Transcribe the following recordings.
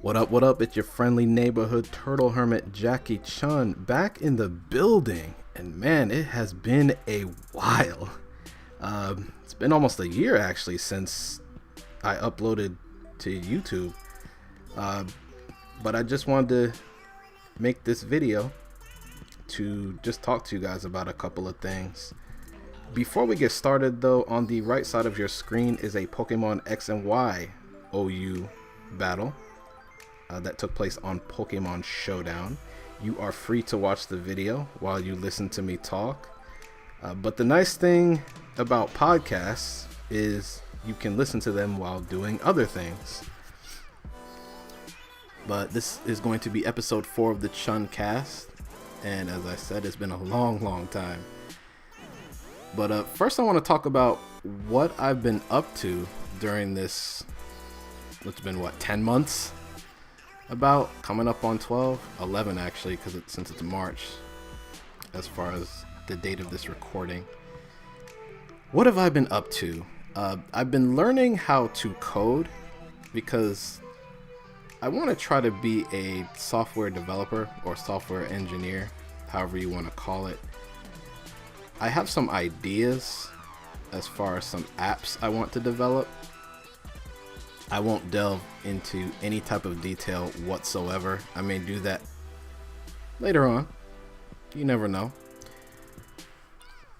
What up, what up? It's your friendly neighborhood turtle hermit, Jackie Chun, back in the building. And man, it has been a while. It's been almost a year actually since I uploaded to YouTube. But I just wanted to make this video to just talk to you guys about a couple of things. Before we get started though, on the right side of your screen is a Pokemon X and Y OU battle that took place on Pokemon Showdown. You are free to watch the video while you listen to me talk. But the nice thing about podcasts is you can listen to them while doing other things. But this is going to be episode 4 of the Chuncast. And as I said, it's been a long time. But first I want to talk about what I've been up to during this, it's been what, 10 months? About coming up on 11 actually, because since it's March as far as the date of this recording. What have I been up to? I've been learning how to code because I want to try to be a software developer or software engineer, however you want to call it. I have some ideas as far as some apps I want to develop. I won't delve into any type of detail whatsoever. I may do that later on. You never know.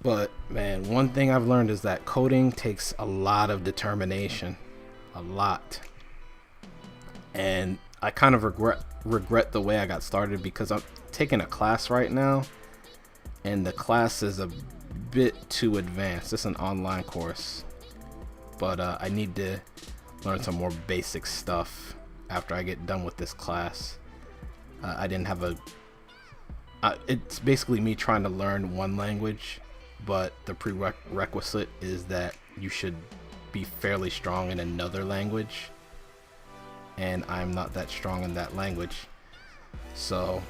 But man, one thing I've learned is that coding takes a lot of determination. A lot. And I kind of regret the way I got started because I'm taking a class right now. And the class is a bit too advanced. It's an online course. But I need to learn some more basic stuff after I get done with this class. I didn't have it's basically me trying to learn one language, but the prerequisite is that you should be fairly strong in another language, and I'm not that strong in that language, so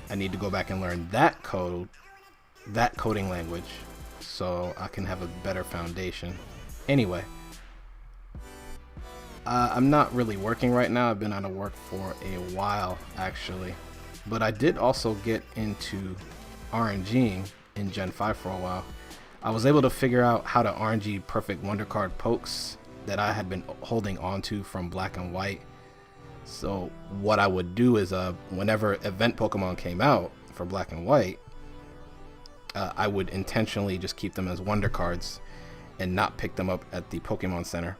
I need to go back and learn that coding language so I can have a better foundation. Anyway, I'm not really working right now. I've been out of work for a while actually, but I did also get into RNGing in Gen 5 for a while. I was able to figure out how to RNG perfect Wonder Card pokes that I had been holding on to from Black and White. So what I would do is whenever event Pokemon came out for Black and White, I would intentionally just keep them as Wonder Cards and not pick them up at the Pokemon Center,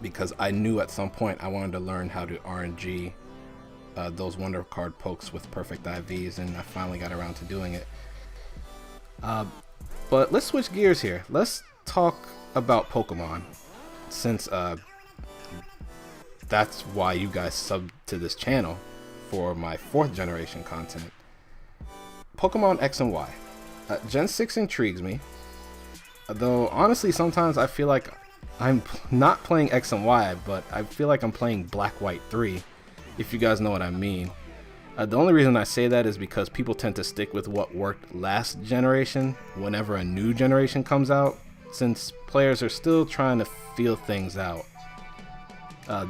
because I knew at some point I wanted to learn how to RNG those Wonder Card pokes with perfect IVs, and I finally got around to doing it. But let's switch gears here. Let's talk about Pokemon, since that's why you guys subbed to this channel for my 4th generation content. Pokemon X and Y. Gen 6 intrigues me, though honestly sometimes I feel like I'm not playing X and Y, but I feel like I'm playing Black White 3, if you guys know what I mean. The only reason I say that is because people tend to stick with what worked last generation whenever a new generation comes out, since players are still trying to feel things out.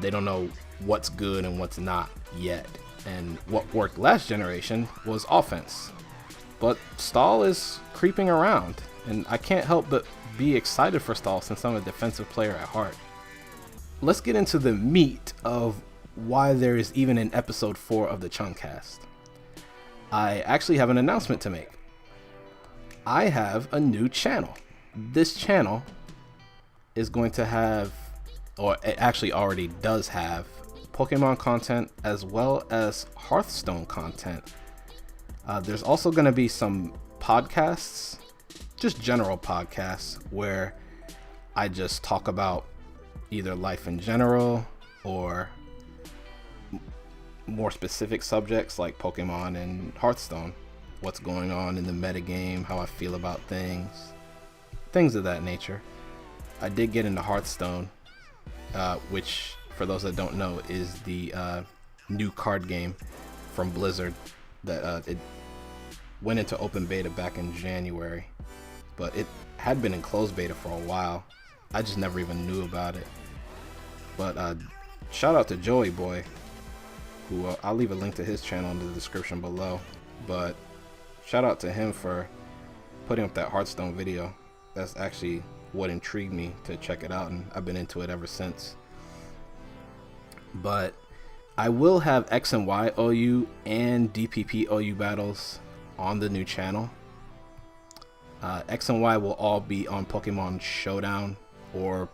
They don't know what's good and what's not yet, and what worked last generation was offense. But Stall is creeping around, and I can't help but be excited for Stall since I'm a defensive player at heart. Let's get into the meat of why there is even an episode 4 of the Chuncast. I actually have an announcement to make. I have a new channel. This channel is going to have, or it actually already does have, Pokemon content as well as Hearthstone content. There's also going to be some podcasts, just general podcasts, where I just talk about either life in general or more specific subjects like Pokemon and Hearthstone, what's going on in the metagame, how I feel about things of that nature. I did get into Hearthstone, which for those that don't know is the new card game from Blizzard that it went into open beta back in January, but it had been in closed beta for a while. I just never even knew about it. But shout out to Joey Boy, who I'll leave a link to his channel in the description below. But shout out to him for putting up that Hearthstone video. That's actually what intrigued me to check it out, and I've been into it ever since. But I will have X and Y OU and DPP OU battles on the new channel. X and Y will all be on Pokemon Showdown or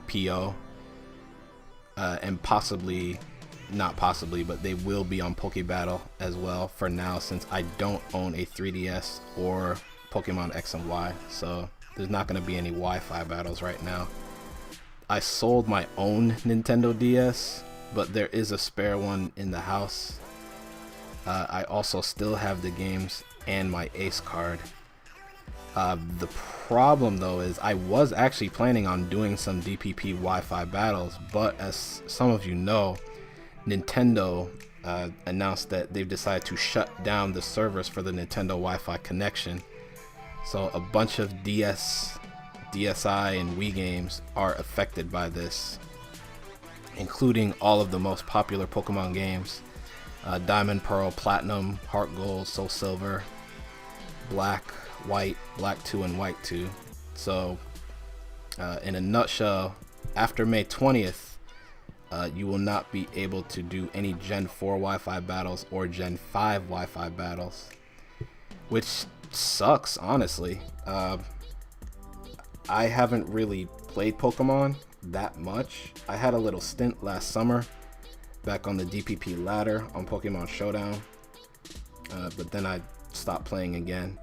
PO, and possibly, not possibly, but they will be on Pokebattle as well for now, since I don't own a 3DS or Pokemon X and Y, so there's not going to be any Wi-Fi battles right now. I sold my own Nintendo DS, but there is a spare one in the house. I also still have the games and my Ace card. The problem though is I was actually planning on doing some DPP Wi-Fi battles, but as some of you know, Nintendo announced that they've decided to shut down the servers for the Nintendo Wi-Fi connection. So a bunch of DS, DSi, and Wii games are affected by this, including all of the most popular Pokemon games: Diamond, Pearl, Platinum, Heart Gold, Soul Silver, Black, White, Black 2, and White 2. So in a nutshell, after May 20th, you will not be able to do any Gen 4 Wi-Fi battles or Gen 5 Wi-Fi battles, which sucks, honestly. I haven't really played Pokemon that much. I had a little stint last summer back on the DPP ladder on Pokemon Showdown, but then I stopped playing again.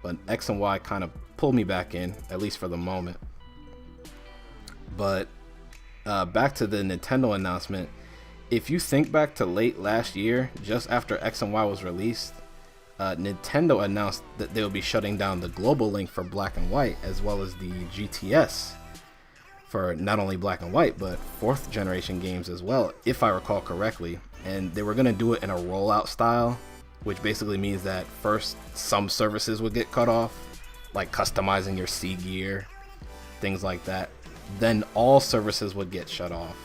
But X and Y kind of pulled me back in, at least for the moment. But back to the Nintendo announcement. If you think back to late last year, just after X and Y was released, Nintendo announced that they will be shutting down the global link for Black and White, as well as the GTS for not only Black and White, but 4th generation games as well, if I recall correctly. And they were going to do it in a rollout style, which basically means that first some services would get cut off, like customizing your C gear, things like that. Then all services would get shut off.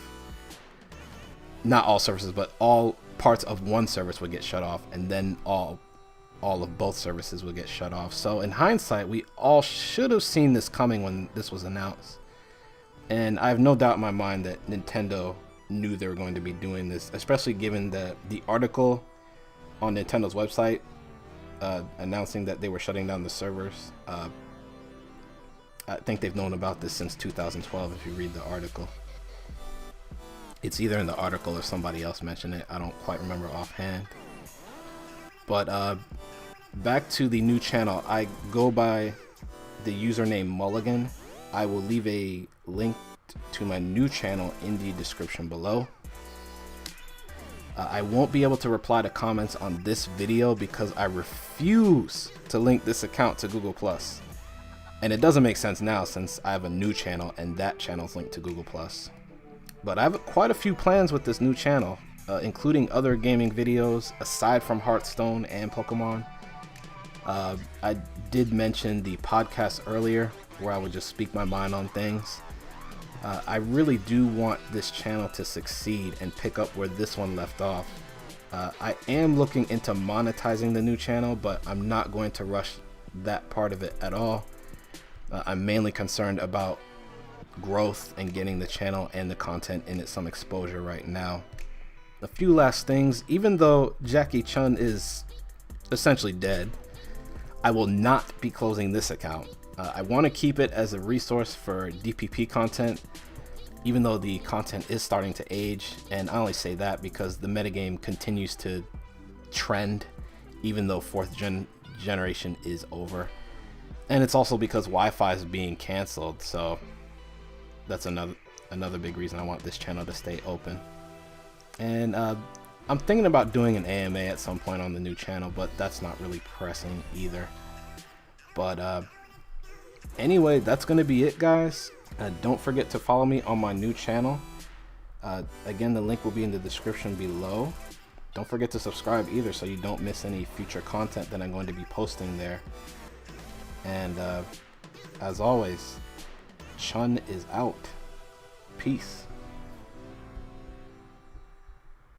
Not all services, but all parts of one service would get shut off, and then all of both services would get shut off. So in hindsight, we all should have seen this coming when this was announced. And I have no doubt in my mind that Nintendo knew they were going to be doing this, especially given the article on Nintendo's website announcing that they were shutting down the servers. I think they've known about this since 2012 if you read the article. It's either in the article or somebody else mentioned it. I don't quite remember offhand. But back to the new channel. I go by the username Mulligan. I will leave a link to my new channel in the description below. I won't be able to reply to comments on this video because I refuse to link this account to Google+. And it doesn't make sense now since I have a new channel and that channel's linked to Google+. But I have quite a few plans with this new channel, including other gaming videos aside from Hearthstone and Pokemon. I did mention the podcast earlier, where I would just speak my mind on things. I really do want this channel to succeed and pick up where this one left off. I am looking into monetizing the new channel, but I'm not going to rush that part of it at all. I'm mainly concerned about growth and getting the channel and the content in it some exposure right now. A few last things. Even though Jackie Chun is essentially dead, I will not be closing this account. I want to keep it as a resource for DPP content, even though the content is starting to age, and I only say that because the metagame continues to trend even though 4th generation is over. And it's also because Wi-Fi is being canceled, so that's another big reason I want this channel to stay open. And I'm thinking about doing an AMA at some point on the new channel, but that's not really pressing either. But anyway, that's going to be it, guys. Don't forget to follow me on my new channel. Again, the link will be in the description below. Don't forget to subscribe either so you don't miss any future content that I'm going to be posting there. And as always, Chun is out. Peace.